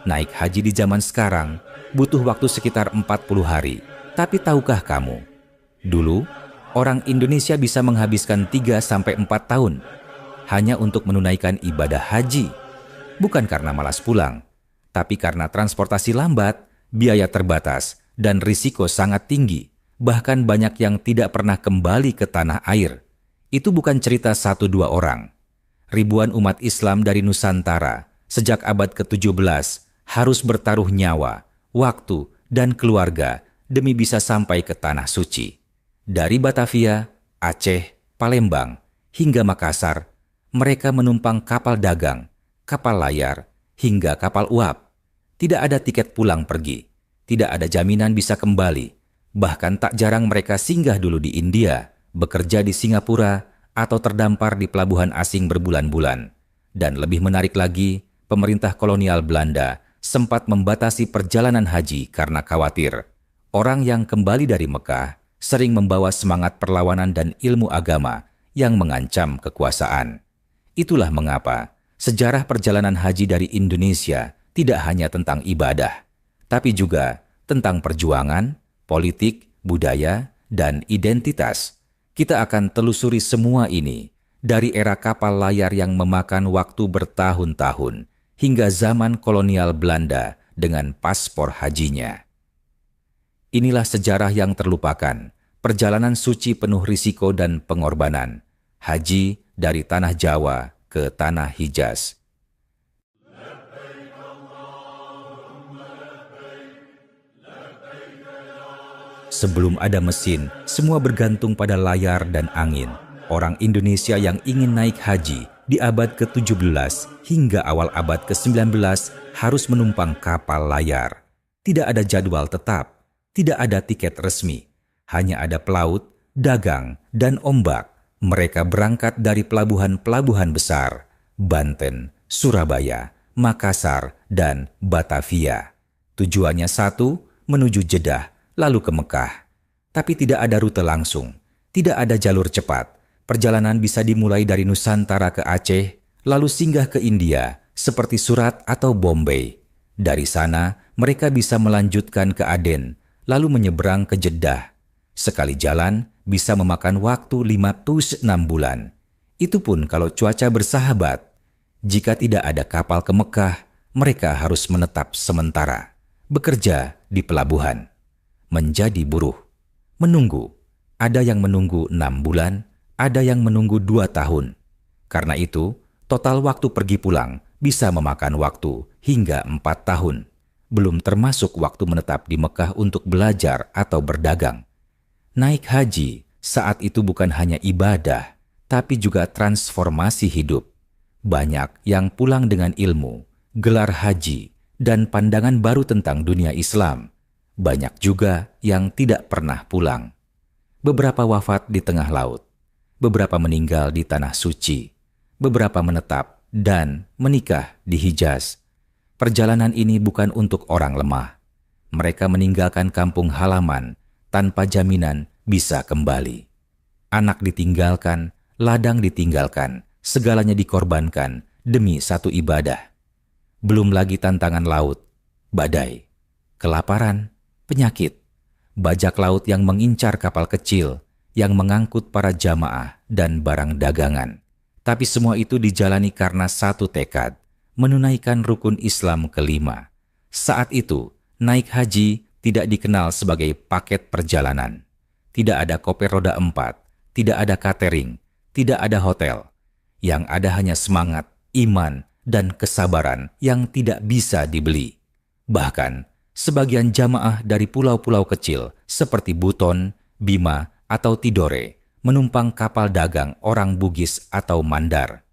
Naik haji di zaman sekarang butuh waktu sekitar 40 hari. Tapi tahukah kamu, dulu orang Indonesia bisa menghabiskan 3-4 tahun hanya untuk menunaikan ibadah haji. Bukan karena malas pulang, tapi karena transportasi lambat, biaya terbatas, dan risiko sangat tinggi. Bahkan banyak yang tidak pernah kembali ke tanah air. Itu bukan cerita 1-2 orang. Ribuan umat Islam dari Nusantara sejak abad ke-17 harus bertaruh nyawa, waktu, dan keluarga demi bisa sampai ke Tanah Suci. Dari Batavia, Aceh, Palembang, hingga Makassar, mereka menumpang kapal dagang, kapal layar, hingga kapal uap. Tidak ada tiket pulang pergi, tidak ada jaminan bisa kembali. Bahkan tak jarang mereka singgah dulu di India, bekerja di Singapura, atau terdampar di pelabuhan asing berbulan-bulan. Dan lebih menarik lagi, pemerintah kolonial Belanda sempat membatasi perjalanan haji karena khawatir orang yang kembali dari Mekah sering membawa semangat perlawanan dan ilmu agama yang mengancam kekuasaan. Itulah mengapa sejarah perjalanan haji dari Indonesia tidak hanya tentang ibadah, tapi juga tentang perjuangan, politik, budaya, dan identitas. Kita akan telusuri semua ini dari era kapal layar yang memakan waktu bertahun-tahun hingga zaman kolonial Belanda dengan paspor hajinya. Inilah sejarah yang terlupakan, perjalanan suci penuh risiko dan pengorbanan, haji dari tanah Jawa ke tanah Hijaz. Sebelum ada mesin, semua bergantung pada layar dan angin. Orang Indonesia yang ingin naik haji di abad ke-17 hingga awal abad ke-19 harus menumpang kapal layar. Tidak ada jadwal tetap, tidak ada tiket resmi. Hanya ada pelaut, dagang, dan ombak. Mereka berangkat dari pelabuhan-pelabuhan besar, Banten, Surabaya, Makassar, dan Batavia. Tujuannya satu, menuju Jeddah, lalu ke Mekah. Tapi tidak ada rute langsung, tidak ada jalur cepat. Perjalanan bisa dimulai dari Nusantara ke Aceh, lalu singgah ke India, seperti Surat atau Bombay. Dari sana, mereka bisa melanjutkan ke Aden, lalu menyeberang ke Jeddah. Sekali jalan, bisa memakan waktu 5-6 bulan. Itu pun kalau cuaca bersahabat. Jika tidak ada kapal ke Mekah, mereka harus menetap sementara, bekerja di pelabuhan. Menjadi buruh, menunggu. Ada yang menunggu 6 bulan, ada yang menunggu 2 tahun. Karena itu, total waktu pergi pulang bisa memakan waktu hingga 4 tahun. Belum termasuk waktu menetap di Mekah untuk belajar atau berdagang. Naik haji saat itu bukan hanya ibadah, tapi juga transformasi hidup. Banyak yang pulang dengan ilmu, gelar haji, dan pandangan baru tentang dunia Islam. Banyak juga yang tidak pernah pulang. Beberapa wafat di tengah laut, beberapa meninggal di tanah suci, beberapa menetap dan menikah di Hijaz. Perjalanan ini bukan untuk orang lemah. Mereka meninggalkan kampung halaman tanpa jaminan bisa kembali. Anak ditinggalkan, ladang ditinggalkan, segalanya dikorbankan demi satu ibadah. Belum lagi tantangan laut, badai, kelaparan, penyakit, bajak laut yang mengincar kapal kecil yang mengangkut para jamaah dan barang dagangan. Tapi semua itu dijalani karena satu tekad, menunaikan rukun Islam kelima. Saat itu, naik haji tidak dikenal sebagai paket perjalanan. Tidak ada koper roda 4, tidak ada catering, tidak ada hotel. Yang ada hanya semangat, iman, dan kesabaran yang tidak bisa dibeli. Bahkan, sebagian jamaah dari pulau-pulau kecil seperti Buton, Bima, atau Tidore menumpang kapal dagang orang Bugis atau Mandar.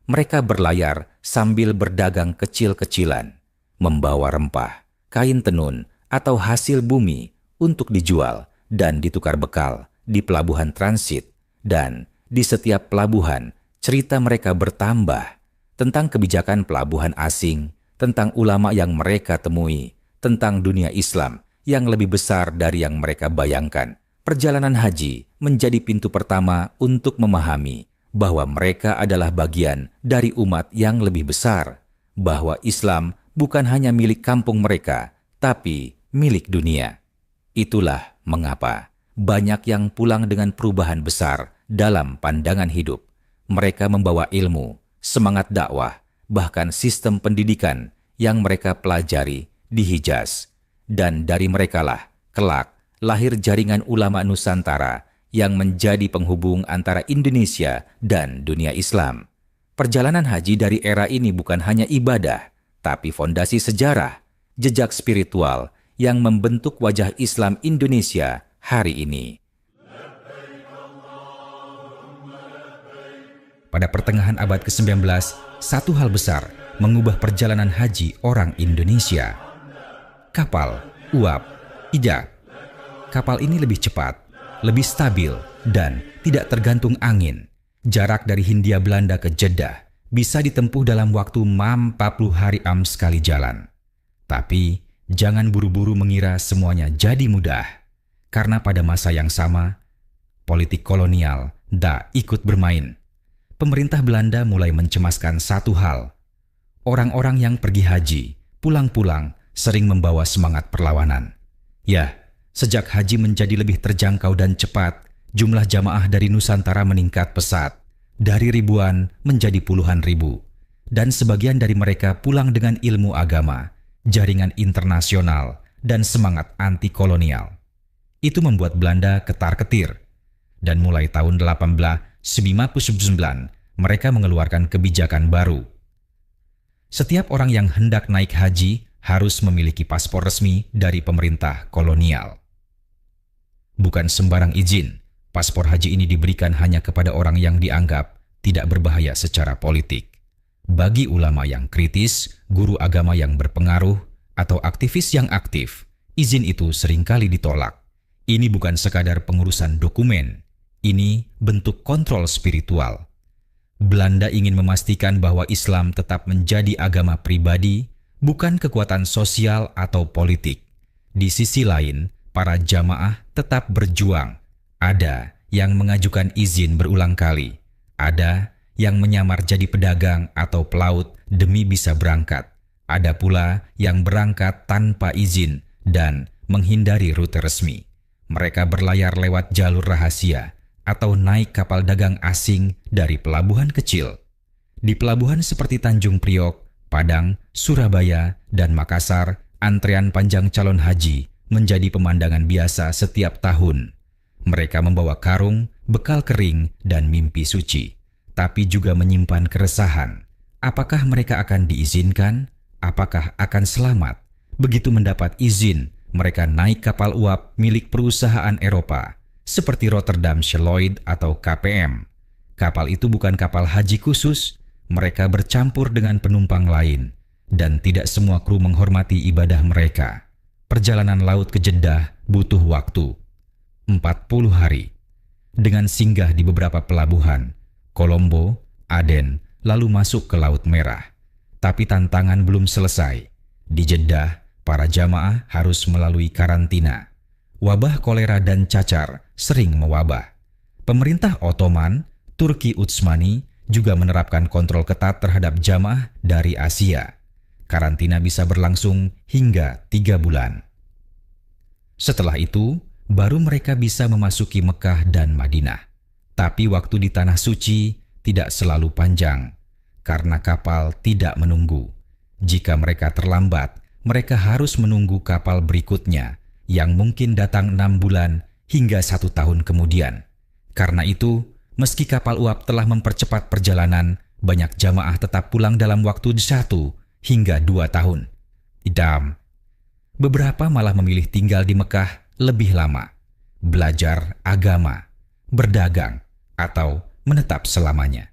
Mereka berlayar sambil berdagang kecil-kecilan, membawa rempah, kain tenun, atau hasil bumi untuk dijual dan ditukar bekal di pelabuhan transit. Dan di setiap pelabuhan, cerita mereka bertambah tentang kebijakan pelabuhan asing, tentang ulama yang mereka temui, tentang dunia Islam yang lebih besar dari yang mereka bayangkan. Perjalanan haji menjadi pintu pertama untuk memahami bahwa mereka adalah bagian dari umat yang lebih besar, bahwa Islam bukan hanya milik kampung mereka, tapi milik dunia. Itulah mengapa banyak yang pulang dengan perubahan besar dalam pandangan hidup. Mereka membawa ilmu, semangat dakwah, bahkan sistem pendidikan yang mereka pelajari di Hijaz. Dan dari merekalah kelak lahir jaringan ulama Nusantara yang menjadi penghubung antara Indonesia dan dunia Islam. Perjalanan haji dari era ini bukan hanya ibadah, tapi fondasi sejarah, jejak spiritual yang membentuk wajah Islam Indonesia hari ini. Pada pertengahan abad ke-19, satu hal besar mengubah perjalanan haji orang Indonesia. Kapal uap Ida. Kapal ini lebih cepat, lebih stabil, dan tidak tergantung angin. Jarak dari Hindia Belanda ke Jeddah bisa ditempuh dalam waktu 40 hari sekali jalan. Tapi jangan buru-buru mengira semuanya jadi mudah. Karena pada masa yang sama, politik kolonial tak ikut bermain. Pemerintah Belanda mulai mencemaskan satu hal. Orang-orang yang pergi haji, pulang-pulang sering membawa semangat perlawanan. Ya, sejak haji menjadi lebih terjangkau dan cepat, jumlah jamaah dari Nusantara meningkat pesat. Dari ribuan menjadi puluhan ribu. Dan sebagian dari mereka pulang dengan ilmu agama, jaringan internasional, dan semangat anti-kolonial. Itu membuat Belanda ketar-ketir. Dan mulai tahun 1859, mereka mengeluarkan kebijakan baru. Setiap orang yang hendak naik haji harus memiliki paspor resmi dari pemerintah kolonial. Bukan sembarang izin, paspor haji ini diberikan hanya kepada orang yang dianggap tidak berbahaya secara politik. Bagi ulama yang kritis, guru agama yang berpengaruh, atau aktivis yang aktif, izin itu seringkali ditolak. Ini bukan sekadar pengurusan dokumen, ini bentuk kontrol spiritual. Belanda ingin memastikan bahwa Islam tetap menjadi agama pribadi, bukan kekuatan sosial atau politik. Di sisi lain, para jamaah tetap berjuang. Ada yang mengajukan izin berulang kali. Ada yang menyamar jadi pedagang atau pelaut demi bisa berangkat. Ada pula yang berangkat tanpa izin dan menghindari rute resmi. Mereka berlayar lewat jalur rahasia atau naik kapal dagang asing dari pelabuhan kecil. Di pelabuhan seperti Tanjung Priok, Padang, Surabaya, dan Makassar, antrean panjang calon haji menjadi pemandangan biasa setiap tahun. Mereka membawa karung, bekal kering, dan mimpi suci, tapi juga menyimpan keresahan. Apakah mereka akan diizinkan? Apakah akan selamat? Begitu mendapat izin, mereka naik kapal uap milik perusahaan Eropa, seperti Rotterdam Lloyd atau KPM. Kapal itu bukan kapal haji khusus, mereka bercampur dengan penumpang lain, dan tidak semua kru menghormati ibadah mereka. Perjalanan laut ke Jeddah butuh waktu 40 hari, dengan singgah di beberapa pelabuhan, Kolombo, Aden, lalu masuk ke Laut Merah. Tapi tantangan belum selesai. Di Jeddah, para jamaah harus melalui karantina. Wabah kolera dan cacar sering mewabah. Pemerintah Ottoman, Turki Utsmani juga menerapkan kontrol ketat terhadap jamaah dari Asia. Karantina bisa berlangsung hingga 3 bulan. Setelah itu, baru mereka bisa memasuki Mekah dan Madinah. Tapi waktu di Tanah Suci tidak selalu panjang, karena kapal tidak menunggu. Jika mereka terlambat, mereka harus menunggu kapal berikutnya, yang mungkin datang 6 bulan hingga 1 tahun kemudian. Karena itu, meski kapal uap telah mempercepat perjalanan, banyak jamaah tetap pulang dalam waktu 1 hingga 2 tahun. Idam. Beberapa malah memilih tinggal di Mekah lebih lama, belajar agama, berdagang, atau menetap selamanya.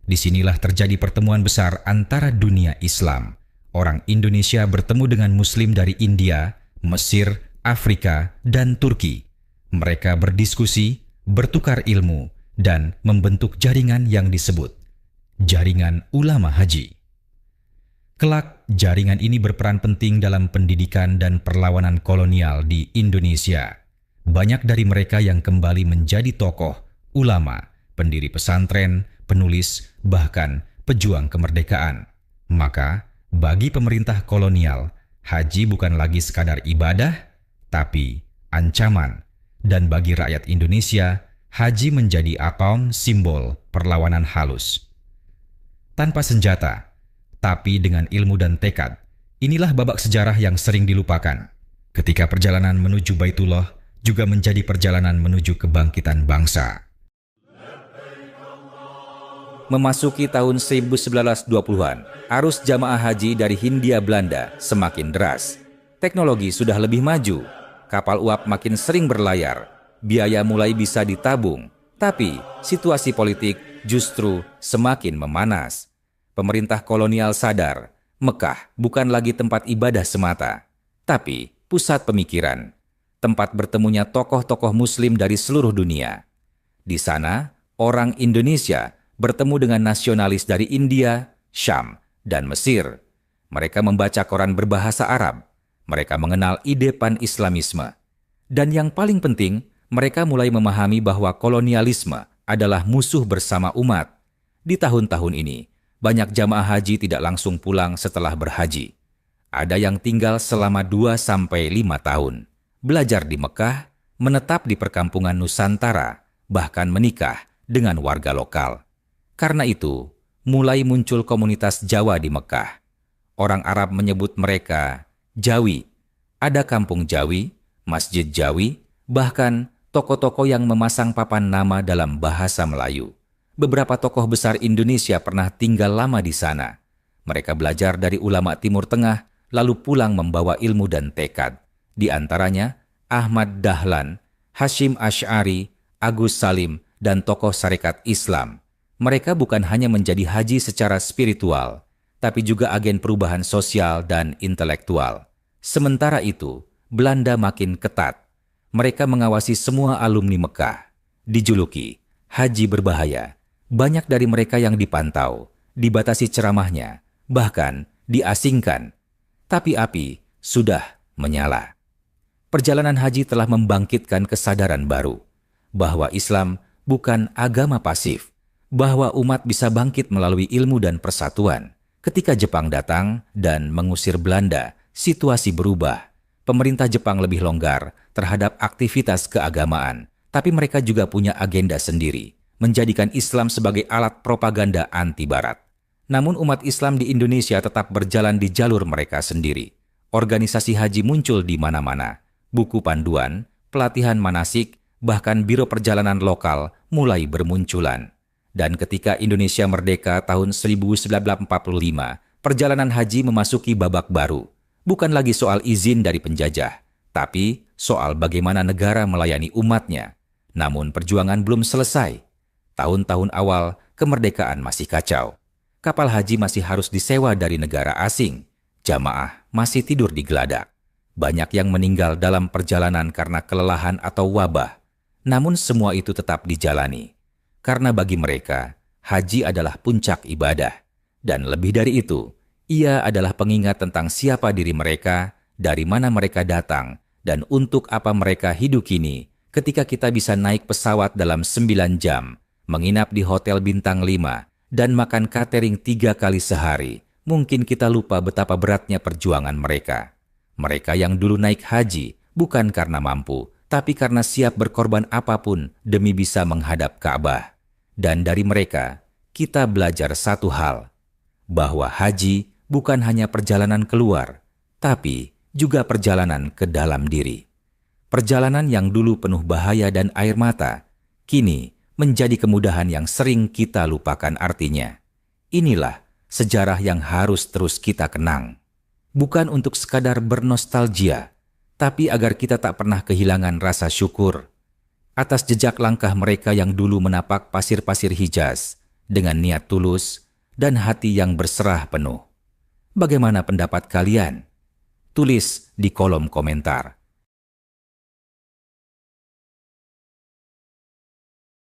Disinilah terjadi pertemuan besar antara dunia Islam. Orang Indonesia bertemu dengan Muslim dari India, Mesir, Afrika, dan Turki. Mereka berdiskusi, bertukar ilmu, dan membentuk jaringan yang disebut Jaringan Ulama Haji. Kelak, jaringan ini berperan penting dalam pendidikan dan perlawanan kolonial di Indonesia. Banyak dari mereka yang kembali menjadi tokoh, ulama, pendiri pesantren, penulis, bahkan pejuang kemerdekaan. Maka, Bagi pemerintah kolonial, haji bukan lagi sekadar ibadah, tapi ancaman. Dan bagi rakyat Indonesia, haji menjadi akon simbol perlawanan halus. Tanpa senjata, tapi dengan ilmu dan tekad, inilah babak sejarah yang sering dilupakan. Ketika perjalanan menuju Baitullah juga menjadi perjalanan menuju kebangkitan bangsa. Memasuki tahun 1920-an, arus jamaah haji dari Hindia Belanda semakin deras. Teknologi sudah lebih maju, kapal uap makin sering berlayar, biaya mulai bisa ditabung, tapi situasi politik justru semakin memanas. Pemerintah kolonial sadar, Mekah bukan lagi tempat ibadah semata, tapi pusat pemikiran, tempat bertemunya tokoh-tokoh muslim dari seluruh dunia. Di sana, orang Indonesia bertemu dengan nasionalis dari India, Syam, dan Mesir. Mereka membaca koran berbahasa Arab. Mereka mengenal ide pan-Islamisme. Dan yang paling penting, mereka mulai memahami bahwa kolonialisme adalah musuh bersama umat. Di tahun-tahun ini, banyak jamaah haji tidak langsung pulang setelah berhaji. Ada yang tinggal selama 2-5 tahun, belajar di Mekah, menetap di perkampungan Nusantara, bahkan menikah dengan warga lokal. Karena itu, mulai muncul komunitas Jawa di Mekah. Orang Arab menyebut mereka Jawi. Ada kampung Jawi, masjid Jawi, bahkan tokoh-tokoh yang memasang papan nama dalam bahasa Melayu. Beberapa tokoh besar Indonesia pernah tinggal lama di sana. Mereka belajar dari ulama Timur Tengah, lalu pulang membawa ilmu dan tekad. Di antaranya Ahmad Dahlan, Hashim Asy'ari, Agus Salim, dan tokoh Sarekat Islam. Mereka bukan hanya menjadi haji secara spiritual, tapi juga agen perubahan sosial dan intelektual. Sementara itu, Belanda makin ketat. Mereka mengawasi semua alumni Mekah. Dijuluki haji berbahaya. Banyak dari mereka yang dipantau, dibatasi ceramahnya, bahkan diasingkan. Tapi api sudah menyala. Perjalanan haji telah membangkitkan kesadaran baru, bahwa Islam bukan agama pasif, bahwa umat bisa bangkit melalui ilmu dan persatuan. Ketika Jepang datang dan mengusir Belanda, situasi berubah. Pemerintah Jepang lebih longgar terhadap aktivitas keagamaan, tapi mereka juga punya agenda sendiri, menjadikan Islam sebagai alat propaganda anti-Barat. Namun umat Islam di Indonesia tetap berjalan di jalur mereka sendiri. Organisasi haji muncul di mana-mana. Buku panduan, pelatihan manasik, bahkan biro perjalanan lokal mulai bermunculan. Dan ketika Indonesia merdeka tahun 1945, perjalanan haji memasuki babak baru. Bukan lagi soal izin dari penjajah, tapi soal bagaimana negara melayani umatnya. Namun perjuangan belum selesai. Tahun-tahun awal, kemerdekaan masih kacau. Kapal haji masih harus disewa dari negara asing. Jamaah masih tidur di geladak. Banyak yang meninggal dalam perjalanan karena kelelahan atau wabah. Namun semua itu tetap dijalani. Karena bagi mereka, haji adalah puncak ibadah. Dan lebih dari itu, ia adalah pengingat tentang siapa diri mereka, dari mana mereka datang, dan untuk apa mereka hidup kini ketika kita bisa naik pesawat dalam 9 jam, menginap di hotel bintang 5, dan makan catering 3 kali sehari. Mungkin kita lupa betapa beratnya perjuangan mereka. Mereka yang dulu naik haji bukan karena mampu, tapi karena siap berkorban apapun demi bisa menghadap Ka'bah. Dan dari mereka, kita belajar satu hal, bahwa haji bukan hanya perjalanan keluar, tapi juga perjalanan ke dalam diri. Perjalanan yang dulu penuh bahaya dan air mata, kini menjadi kemudahan yang sering kita lupakan artinya. Inilah sejarah yang harus terus kita kenang. Bukan untuk sekadar bernostalgia, tapi agar kita tak pernah kehilangan rasa syukur atas jejak langkah mereka yang dulu menapak pasir-pasir Hijaz dengan niat tulus dan hati yang berserah penuh. Bagaimana pendapat kalian? Tulis di kolom komentar.